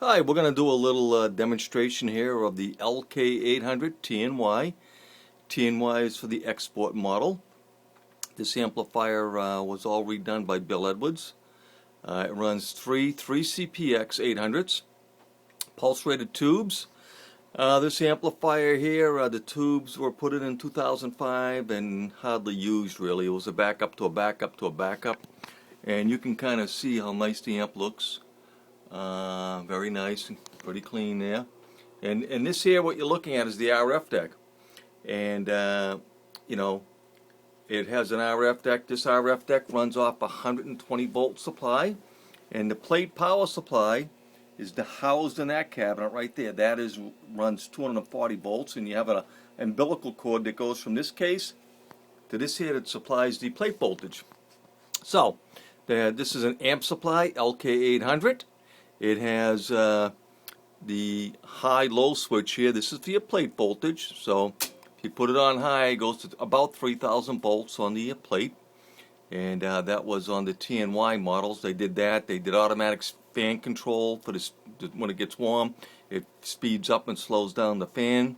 Hi, we're going to do a little demonstration here of the LK800 TNY. TNY is for the export model. This amplifier was all redone by Bill Edwards. It runs three CPX 800s, pulse rated tubes. This amplifier here, the tubes were put in 2005 and hardly used really. It was a backup to a backup to a backup. And you can kind of see how nice the amp looks. Very nice and pretty clean there. And this here, what you're looking at is the RF deck. And you know, it has an RF deck. This RF deck runs off a 120 volt supply, and the plate power supply is housed in that cabinet right there. That runs 240 volts, and you have an umbilical cord that goes from this case to this here that supplies the plate voltage. So this is an amp supply, LK800. It has the high-low switch here. This is for your plate voltage. So if you put it on high, it goes to about 3,000 volts on the plate. And that was on the TNY models. They did that. They did automatic fan control for this. When it gets warm, it speeds up and slows down the fan.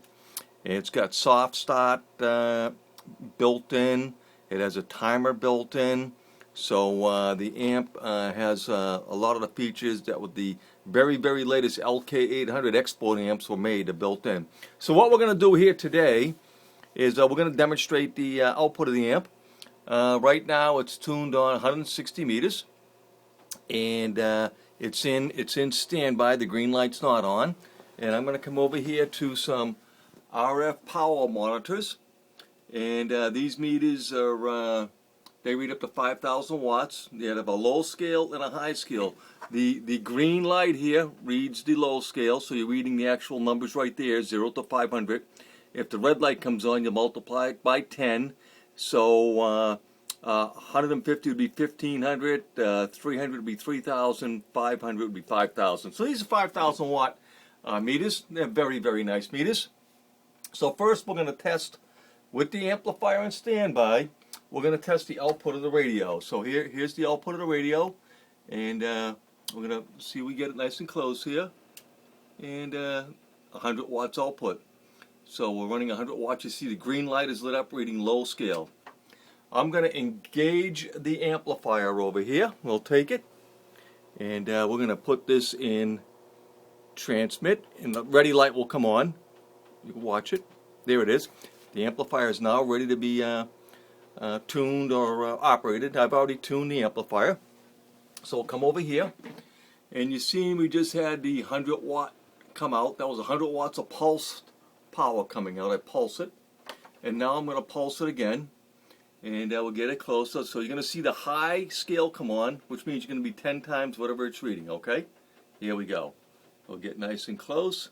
And it's got soft start built in. It has a timer built in. So the amp has a lot of the features that with the very latest LK800 export amps were made, built in. So what we're going to do here today is we're going to demonstrate the output of the amp. Right now it's tuned on 160 meters, and it's in standby. The green light's not on, and I'm going to come over here to some RF power monitors, and these meters are they read up to 5,000 watts. They have a low scale and a high scale. The green light here reads the low scale, so you're reading the actual numbers right there, 0 to 500. If the red light comes on, you multiply it by 10. So 150 would be 1,500, 300 would be 3,000, 500 would be 5,000. So these are 5,000 watt meters. They're very nice meters. So first we're going to test with the amplifier on standby. We're going to test the output of the radio. So here's the output of the radio, and we're going to see we get it nice and close here, and 100 watts output. So we're running 100 watts. You see the green light is lit up, reading low scale. I'm going to engage the amplifier over here. We'll take it, and we're going to put this in transmit, and the ready light will come on. You can watch it. There it is. The amplifier is now ready to be tuned or operated. I've already tuned the amplifier. So we'll come over here, and you see we just had the 100 watt come out. That was 100 watts of pulse power coming out. I pulse it, and now I'm going to pulse it again, and we'll get it closer. So you're going to see the high scale come on, which means you're going to be 10 times whatever it's reading. Okay, here we go. We'll get nice and close.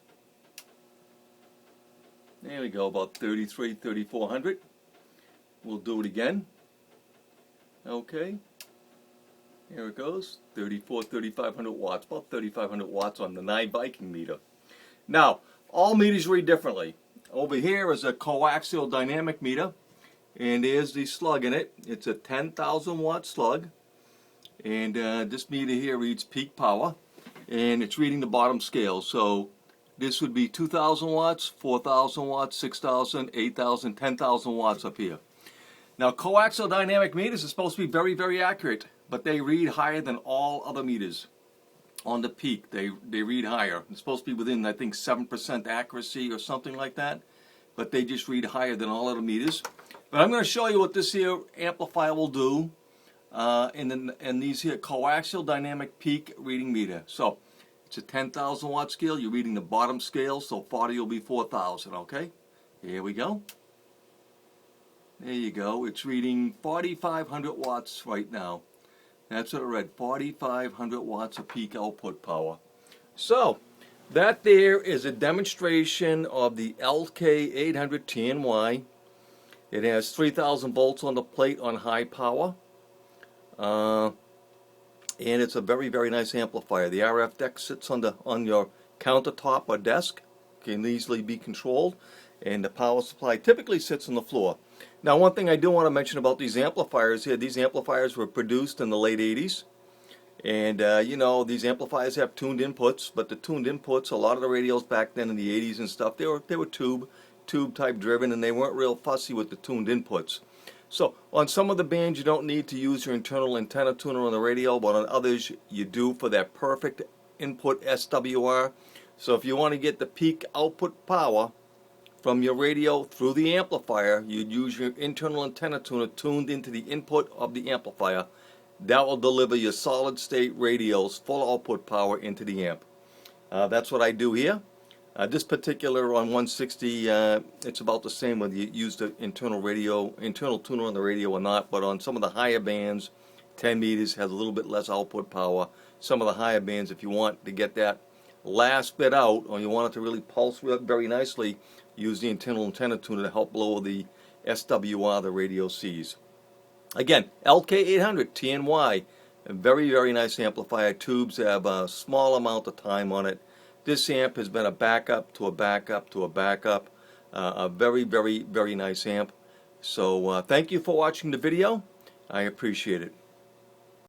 There we go, about 3,400. We'll do it again. Okay. Here it goes. 3,500 watts. About 3,500 watts on the 9 Viking meter. Now, all meters read differently. Over here is a coaxial dynamic meter. And there's the slug in it. It's a 10,000 watt slug. And this meter here reads peak power. And it's reading the bottom scale. So this would be 2,000 watts, 4,000 watts, 6,000, 8,000, 10,000 watts up here. Now, coaxial dynamic meters are supposed to be very accurate, but they read higher than all other meters. On the peak, they read higher. It's supposed to be within, I think, 7% accuracy or something like that, but they just read higher than all other meters. But I'm going to show you what this here amplifier will do in these here coaxial dynamic peak reading meter. So it's a 10,000 watt scale. You're reading the bottom scale, so 40 will be 4,000. Okay, here we go. There you go. It's reading 4,500 watts right now. That's what it read, 4,500 watts of peak output power. So that there is a demonstration of the LK800 TNY. It has 3,000 volts on the plate on high power. And it's a very nice amplifier. The RF deck sits on your countertop or desk. Can easily be controlled. And the power supply typically sits on the floor. Now, one thing I do want to mention about these amplifiers here, these amplifiers were produced in the late 80s, And you know, these amplifiers have tuned inputs, but the tuned inputs, a lot of the radios back then in the 80s and stuff, they were tube type driven, and they weren't real fussy with the tuned inputs. So on some of the bands you don't need to use your internal antenna tuner on the radio, but on others you do for that perfect input SWR. So if you want to get the peak output power from your radio through the amplifier, you'd use your internal antenna tuner tuned into the input of the amplifier. That will deliver your solid state radio's full output power into the amp. That's what I do here. This particular on 160, it's about the same whether you use the internal tuner on the radio or not, but on some of the higher bands, 10 meters has a little bit less output power. Some of the higher bands, if you want to get that last bit out, or you want it to really pulse very nicely, use the internal antenna tuner to help lower the SWR the radio sees. Again, LK800 TNY, a very, very nice amplifier. Tubes have a small amount of time on it. This amp has been a backup to a backup to a backup. A very, very, very nice amp. So thank you for watching the video. I appreciate it.